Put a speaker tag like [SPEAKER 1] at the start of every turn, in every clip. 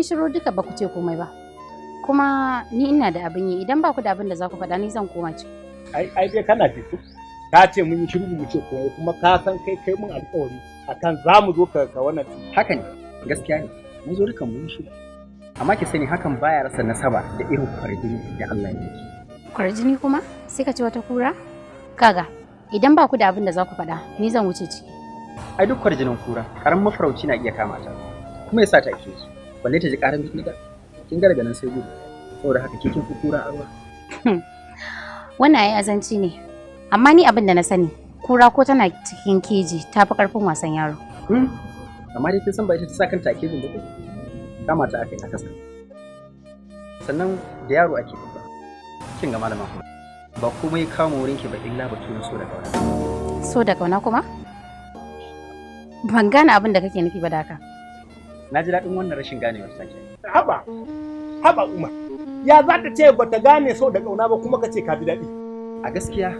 [SPEAKER 1] shiru duka ba ku ce komai ba. Kuma ni ina da abin yi, idan ba ku da abin da za ku faɗa ni zan koma ci.
[SPEAKER 2] Ai dai kana fito. Ka ce mun yi shiru mu ce komai kuma ka san kai mun alƙawari akan za mu zo ka wannan.
[SPEAKER 3] Haka ne, gaskiya ne. Mun zo dukan mu shiru. Amma ki sani hakan baya rasa nasaba da irin kwarjini da Allah ya yi.
[SPEAKER 1] Kwarjini kuma? Sai ka ce wata kura? Kaga, idan ba ku da abin da za ku faɗa, ni zan wuce ciki.
[SPEAKER 3] Ai duk kwarjinin kura, karan mafarauci na iya kama ta. Kuma ya sa ta ake su. Balle ta ji karan bindiga. Kin ga daga nan sai gudu. Saboda haka kin fi kura a ruwa.
[SPEAKER 1] Wannan ai azanci ne. Amma ni abin da na sani, kura ko tana cikin keji ta fi ƙarfin wasan yaro.
[SPEAKER 3] Amma dai kin san ba ita ta sa kanta a kejin ba. Kama ta aka yi a kasa. Sannan da yaro ake babba. Kin ga malama kuma. Ba komai ya kama wurin ki ba illa batun so da kauna.
[SPEAKER 1] So da kauna kuma? Ban gane abin da kake nufi ba da haka.
[SPEAKER 3] Na ji daɗin wannan rashin ganewar sake.
[SPEAKER 2] Haba Umar. Ya za ta ce bata gane so da kauna ba kuma ka ce ka ji daɗi.
[SPEAKER 3] A gaskiya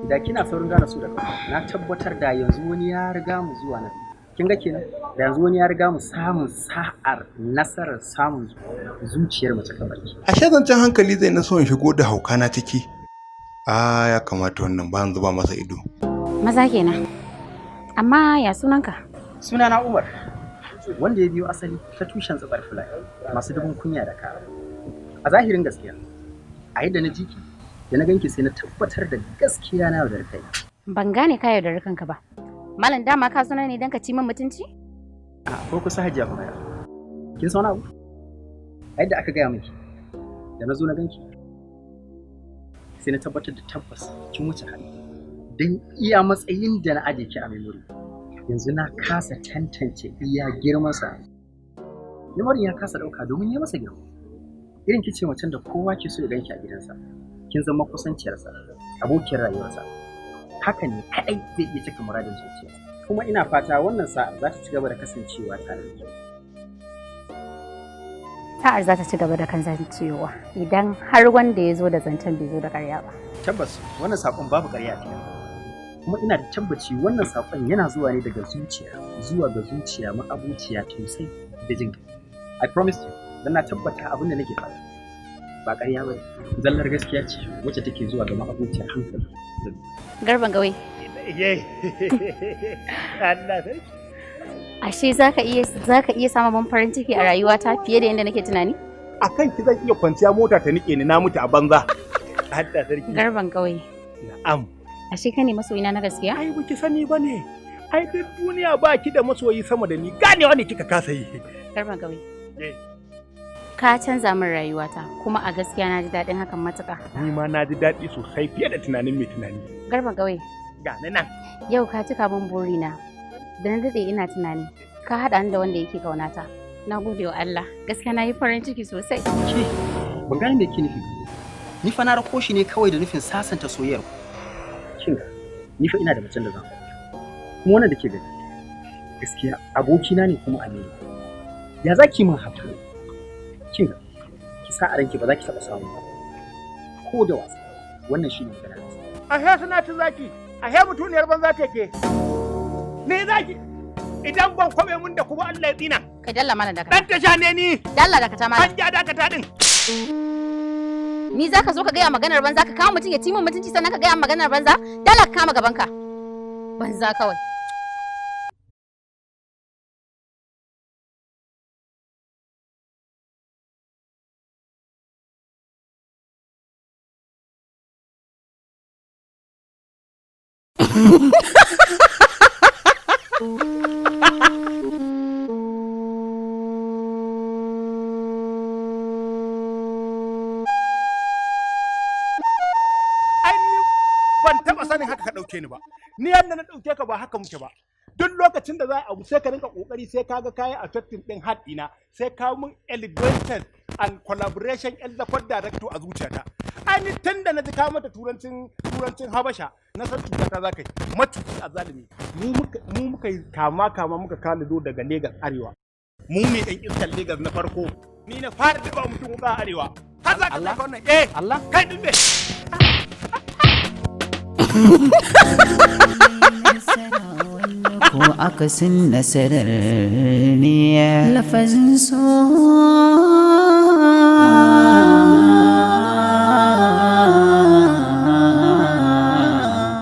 [SPEAKER 3] da kina saurin gane so da kauna na tabbatar da yanzu wani ya riga mu zuwa nan. Kin ga kenan da yanzu wani ya riga mu samun sa'ar nasarar samun zuciyar mace kamar ki.
[SPEAKER 4] Ashe zancen hankali zai na so in shigo da hauka na ciki. Ya kamata wannan ba zuba masa ido.
[SPEAKER 1] Maza kenan. Amma ya sunanka?
[SPEAKER 3] Sunana Umar. Wanda ya biyo asali ta tushen tsabar fulani masu dubin kunya da kara. A zahirin gaskiya, a yadda na jiki da na ganki sai na tabbatar da gaskiya na yaudar kai.
[SPEAKER 1] Ban gane ka yaudar kanka ba. Malam dama ka suna ne don ka ci min mutunci?
[SPEAKER 3] Ko kusa hajiya kuma ya. Kin san abu? A yadda aka gaya miki da na zo na ganki sai na tabbatar da tabbas kin wuce hali. Don iya matsayin da na aje ki a memory. Yanzu na kasa tantance iya girmansa. Memory ya kasa dauka domin ya masa girma. Irin kice macen da kowa ke so ya ganki a gidansa. Kin zama kusanciyarsa, abokiyar rayuwarsa. Haka ne kadai zai iya cika muradin zuciya. Kuma ina fata wannan sa'a za ta ci gaba da kasancewa tare da ke.
[SPEAKER 1] Sa'ar za ta ci gaba da kasancewa idan har wanda ya zo da zancen bai zo da ƙarya ba.
[SPEAKER 3] Tabbas wannan saƙon babu ƙarya a cikin. Kuma ina da tabbaci wannan saƙon yana zuwa ne daga zuciya zuwa ga zuciya ma'abuciya tausayi da jin kai. I promise you, dan na tabbata abin da nake faɗa ba ƙarya ba, zallar gaskiya ce wacce take zuwa ga ma'abuciyar hankali.
[SPEAKER 1] Garban gawai.
[SPEAKER 2] Allah sarki.
[SPEAKER 1] Ashe zaka iya samun farin ciki a rayuwata fiye da yadda nake tunani?
[SPEAKER 2] Akan ki zan iya kwanciya mota ta nike ni na mutu a banza. Allah sarki.
[SPEAKER 1] Garban gawai.
[SPEAKER 2] Na'am.
[SPEAKER 1] Ashe ka ne masoyina na gaskiya?
[SPEAKER 2] Ai baki sani bane. Ai duk duniya ba ki da masoyi sama da ni. Ganewa ne kika kasa yi.
[SPEAKER 1] Garban gawai. Ka canza min rayuwata kuma a gaskiya na ji daɗin hakan matuƙa.
[SPEAKER 2] Ni ma na ji daɗi sosai fiye da tunanin mai tunani.
[SPEAKER 1] Garban gawai.
[SPEAKER 2] Ga nan.
[SPEAKER 1] Yau ka cika min burina. Da na daɗe ina tunani. Ka haɗa ni da wanda yake kaunata. Na gode wa Allah. Gaskiya na yi farin ciki sosai.
[SPEAKER 3] Ke, ban gane me ke nufi. Ni fa na rako shi ne kawai da nufin sasanta soyayyar. Kinga, ni fa ina da macen da zan aure. Kuma wannan da ke gani. Gaskiya abokina ne kuma amini. Ya za ki min haka? Kinga, ki sa a ranki ba za ki taɓa samu ba. Ko da wasa. Wannan shi ne magana.
[SPEAKER 2] Ashe suna ta zaki. Ashe mutuniyar banza take. Ni zaki. Idan ban kwame mun da kuma Allah ya tsina.
[SPEAKER 1] Kai dalla mana dakata.
[SPEAKER 2] Dan tasha ne ni.
[SPEAKER 1] Dalla dakata mana.
[SPEAKER 2] An ja dakata din.
[SPEAKER 1] Ni zaka zo ka gaya maganar banza ka kawo mutum ya ci min mutunci sannan ka gaya maganar banza? Dalla ka kama gabanka. Banza kawai.
[SPEAKER 2] Ban taba sanin haka ka dauke ni ba. Ni yadda na dauke ka ba haka muke ba. Duk lokacin da za a abu sai ka rinka kokari sai ka ga kayan affecting din heart dina, sai ka mun elevated and collaboration and the director a zuciyata. Ani tun da na ji ka mata turancin Habasha na san cutata za ka yi matuki a zalimi. Mu muka yi kama muka kalido daga Lagos Arewa. Mu ne ɗan iskar Lagos na farko. Ni na fara da mutum wuka a Arewa. Har za ka saka wannan Allah kai din me.
[SPEAKER 5] akasin nasarar ne lafazin so